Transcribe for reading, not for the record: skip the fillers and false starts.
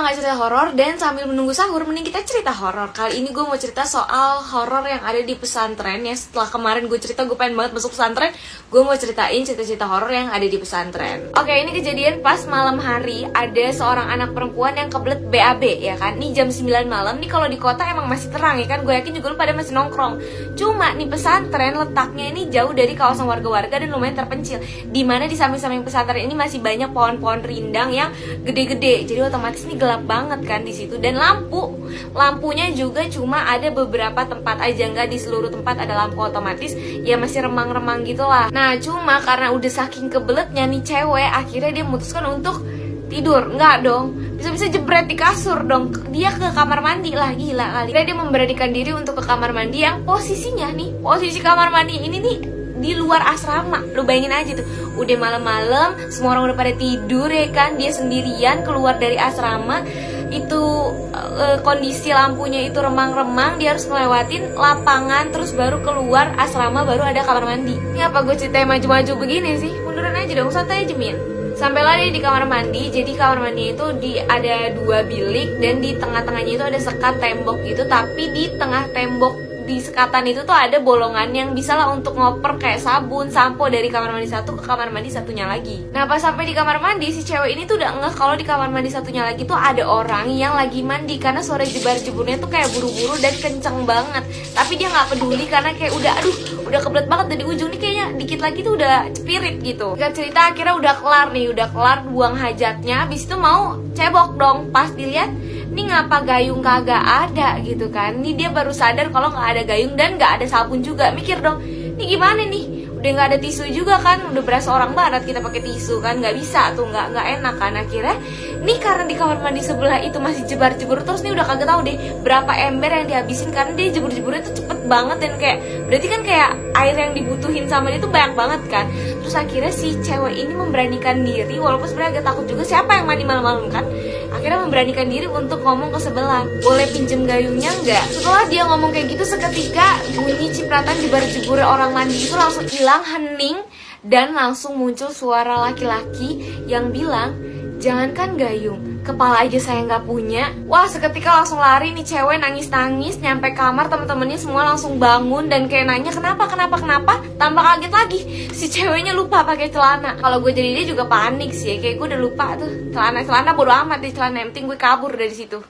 nggak cerita horor dan sambil menunggu sahur, mending kita cerita horor. Kali ini gue mau cerita soal horor yang ada di pesantren ya. Setelah kemarin gue cerita gue pengen banget masuk pesantren, gue mau ceritain cerita-cerita horor yang ada di pesantren. Oke, ini kejadian pas malam hari. Ada seorang anak perempuan yang kebelet BAB ya kan. Ini jam 9 malam. Nih kalau di kota emang masih terang ya kan. Gue yakin juga lu pada masih nongkrong. Cuma nih pesantren letaknya ini jauh dari kawasan warga-warga dan lumayan terpencil. Dimana di samping-samping pesantren ini masih banyak pohon-pohon rindang yang gede-gede. Jadi otomatis ini gelap banget kan di situ, dan lampunya juga cuma ada beberapa tempat aja, nggak di seluruh tempat ada lampu, otomatis ya masih remang-remang gitulah. Nah cuma karena udah saking kebeletnya nih cewek, akhirnya dia memutuskan untuk tidur. Enggak dong, bisa-bisa jebret di kasur dong. Dia ke kamar mandi lah, gila kali. Dia memberanikan diri untuk ke kamar mandi yang posisinya nih, posisi kamar mandi ini nih di luar asrama. Lu bayangin aja tuh, udah malam-malam, semua orang udah pada tidur ya kan, dia sendirian keluar dari asrama. Itu kondisi lampunya itu remang-remang, dia harus ngelewatin lapangan terus baru keluar asrama, baru ada kamar mandi. Ini apa gue ceritain maju-maju begini sih? Munduran aja dong, santai aja Min. Sampailah dia di kamar mandi. Jadi kamar mandi itu ada 2 bilik, dan di tengah-tengahnya itu ada sekat tembok gitu. Tapi di tengah tembok di sekatan itu tuh ada bolongan yang bisa lah untuk ngoper kayak sabun, sampo dari kamar mandi satu ke kamar mandi satunya lagi. Nah pas sampai di kamar mandi, si cewek ini tuh udah ngeh kalau di kamar mandi satunya lagi tuh ada orang yang lagi mandi, karena suara jebar-jeburnya tuh kayak buru-buru dan kenceng banget. Tapi dia nggak peduli karena kayak udah kebelet banget, dan di ujung nih kayaknya dikit lagi tuh udah cepirit gitu. Gak cerita akhirnya udah kelar buang hajatnya, habis itu mau cebok dong. Pas dilihat, ini ngapa gayung kagak ada gitu kan. Ini dia baru sadar kalau nggak ada gayung dan nggak ada sabun juga. Mikir dong, ini gimana nih, udah nggak ada tisu juga kan, udah berasa orang barat kita pakai tisu kan, nggak bisa tuh, nggak enak kan. Akhirnya nih karena di kamar mandi sebelah itu masih jebar-jebur terus, nih udah kagak tahu deh berapa ember yang dihabisin, karena dia jebur-jeburnya tuh cepet banget, dan kayak berarti kan kayak air yang dibutuhin sama dia tuh banyak banget kan. Terus akhirnya si cewek ini memberanikan diri, walaupun sebenarnya agak takut juga, siapa yang mandi malam-malam kan. Akhirnya memberanikan diri untuk ngomong ke sebelah, boleh pinjem gayungnya nggak? Setelah dia ngomong kayak gitu, seketika bunyi cipratan jebar-jeburnya orang mandi itu langsung hilang, hening, dan langsung muncul suara laki-laki yang bilang, jangankan gayung, kepala aja saya nggak punya. Wah, seketika langsung lari nih cewek, nangis-nangis, nyampe kamar, temen-temennya semua langsung bangun dan kayak nanya kenapa. Tambah kaget lagi, si ceweknya lupa pakai celana. Kalau gue jadi dia juga panik sih, kayak gue udah lupa tuh celana bodo amat di celana, yang penting gue kabur dari situ.